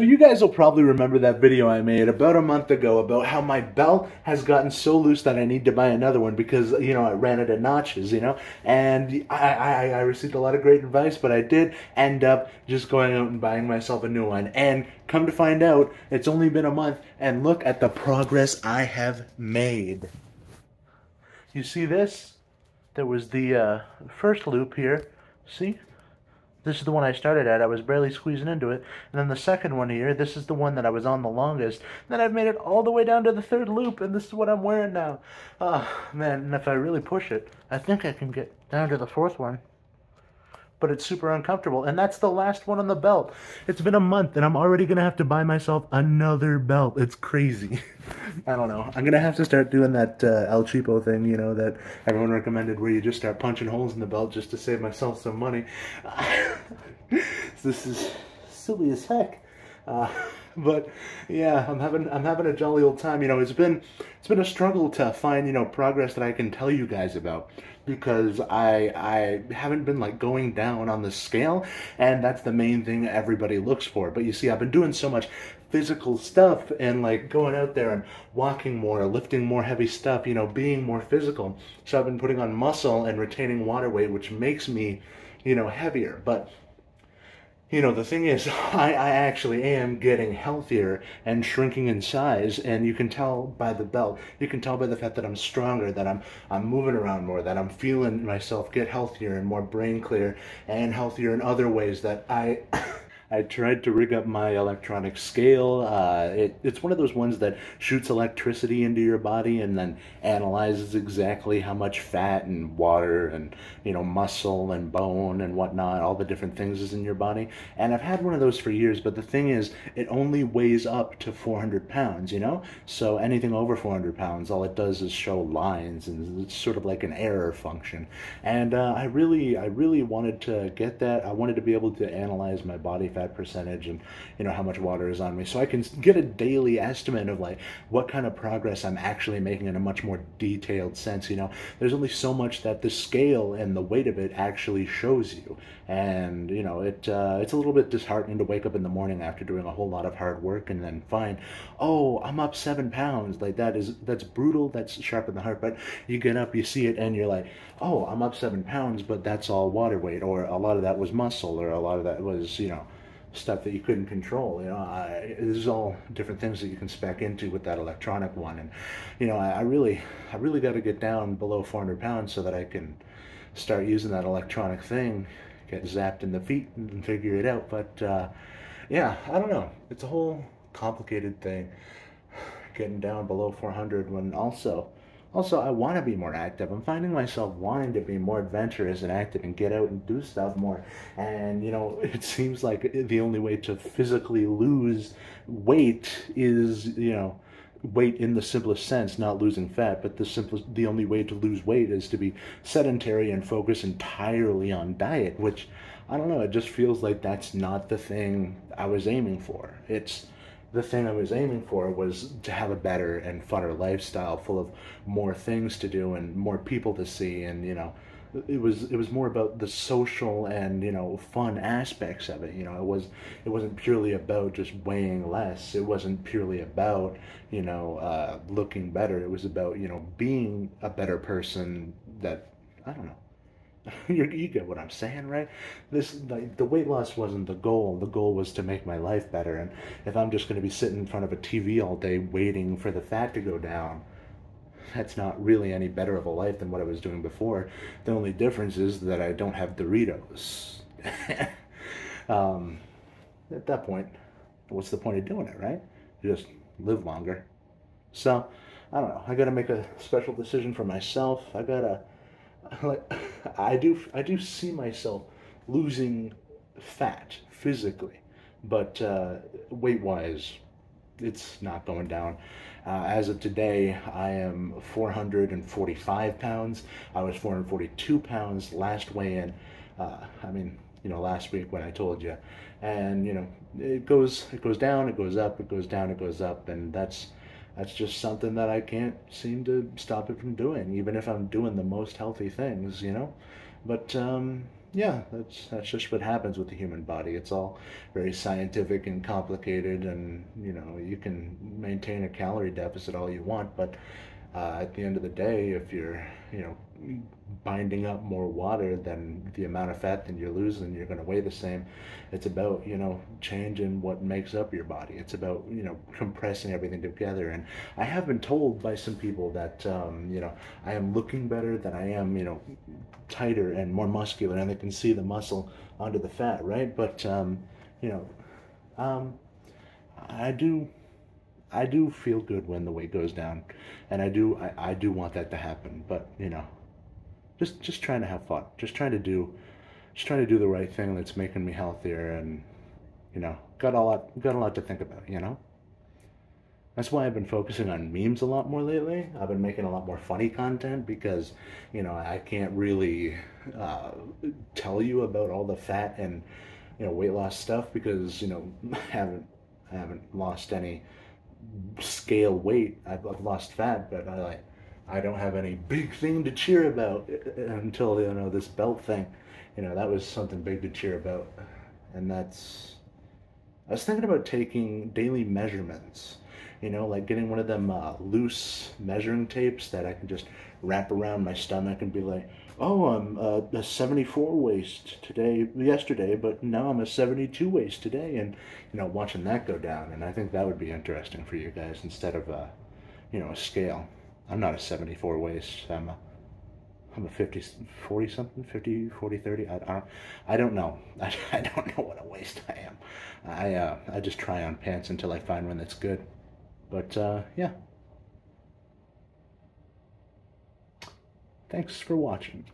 So you guys will probably remember that video I made about a month ago about how my belt has gotten so loose that I need to buy another one because, I ran out of notches, and I received a lot of great advice, but I did end up just going out and buying myself a new one. And come to find out, it's only been a month, and look at the progress I have made. You see this? There was the first loop here. See? This is the one I started at. I was barely squeezing into it. And then the second one here, this is the one that I was on the longest. Then I've made it all the way down to the third loop, and this is what I'm wearing now. Oh, man, and if I really push it, I think I can get down to the fourth one. But it's super uncomfortable, and that's the last one on the belt. It's been a month, and I'm already going to have to buy myself another belt. It's crazy. I don't know. I'm going to have to start doing that El Cheapo thing, that everyone recommended, where you just start punching holes in the belt just to save myself some money. This is silly as heck. But yeah, I'm having a jolly old time. It's been a struggle to find progress that I can tell you guys about, because I haven't been like going down on the scale, and that's the main thing everybody looks for. But you see, I've been doing so much physical stuff and like going out there and walking more, lifting more heavy stuff, being more physical. So I've been putting on muscle and retaining water weight, which makes me, heavier. But the thing is, I actually am getting healthier and shrinking in size, and you can tell by the belt. You can tell by the fact that I'm stronger, that I'm moving around more, that I'm feeling myself get healthier and more brain clear, and healthier in other ways that I tried to rig up my electronic scale. It's one of those ones that shoots electricity into your body and then analyzes exactly how much fat and water and, muscle and bone and whatnot, all the different things is in your body. And I've had one of those for years, but the thing is, it only weighs up to 400 pounds, So anything over 400 pounds, all it does is show lines, and it's sort of like an error function. And I really wanted to get that. I wanted to be able to analyze my body fat percentage and how much water is on me, so I can get a daily estimate of like what kind of progress I'm actually making in a much more detailed sense. There's only so much that the scale and the weight of it actually shows you, and it's a little bit disheartening to wake up in the morning after doing a whole lot of hard work and then find, oh, I'm up 7 pounds. Like that's brutal, that's sharp in the heart. But you get up, you see it, and you're like, oh, I'm up 7 pounds, but that's all water weight, or a lot of that was muscle, or a lot of that was stuff that you couldn't control. This is all different things that you can spec into with that electronic one. And I really got to get down below 400 pounds so that I can start using that electronic thing, get zapped in the feet and figure it out. But yeah, I don't know, it's a whole complicated thing, getting down below 400, when also, I want to be more active. I'm finding myself wanting to be more adventurous and active and get out and do stuff more. And, it seems like the only way to physically lose weight is, weight in the simplest sense, not losing fat, but the only way to lose weight is to be sedentary and focus entirely on diet, which, I don't know, it just feels like that's not the thing I was aiming for. The thing I was aiming for was to have a better and funner lifestyle, full of more things to do and more people to see, and it was more about the social and fun aspects of it. It wasn't purely about just weighing less. It wasn't purely about looking better. It was about being a better person. That, I don't know. You get what I'm saying, right? The weight loss wasn't the goal. The goal was to make my life better. And if I'm just going to be sitting in front of a TV all day waiting for the fat to go down, that's not really any better of a life than what I was doing before. The only difference is that I don't have Doritos. At that point, what's the point of doing it, right? Just live longer. So, I don't know. I got to make a special decision for myself. I do see myself losing fat physically, but weight-wise, it's not going down. As of today, I am 445 pounds. I was 442 pounds last weigh-in. Last week when I told you, and it goes down, it goes up, it goes down, it goes up, and that's just something that I can't seem to stop it from doing, even if I'm doing the most healthy things. But yeah, that's just what happens with the human body. It's all very scientific and complicated, and you can maintain a calorie deficit all you want, but at the end of the day, if you're binding up more water than the amount of fat that you're losing, you're going to weigh the same. It's about changing what makes up your body. It's about compressing everything together. And I have been told by some people that I am looking better, than I am tighter and more muscular, and they can see the muscle under the fat, right? But you know um, I do I do feel good when the weight goes down, and I do want that to happen. But just trying to have fun, just trying to do the right thing that's making me healthier, and got a lot to think about. That's why I've been focusing on memes a lot more lately. I've been making a lot more funny content because I can't really uh, tell you about all the fat and weight loss stuff because I haven't lost any scale weight. I've lost fat, but I don't have any big thing to cheer about until this belt thing. That was something big to cheer about, and that's. I was thinking about taking daily measurements. Like getting one of them loose measuring tapes that I can just wrap around my stomach and be like, "Oh, I'm a 74 waist yesterday, but now I'm a 72 waist today," and watching that go down. And I think that would be interesting for you guys instead of a scale. I'm not a 74 waist. I'm a 50, 40 something, 50, 40, 30. I don't know. I don't know what a waist I am. I just try on pants until I find one that's good. But yeah, thanks for watching.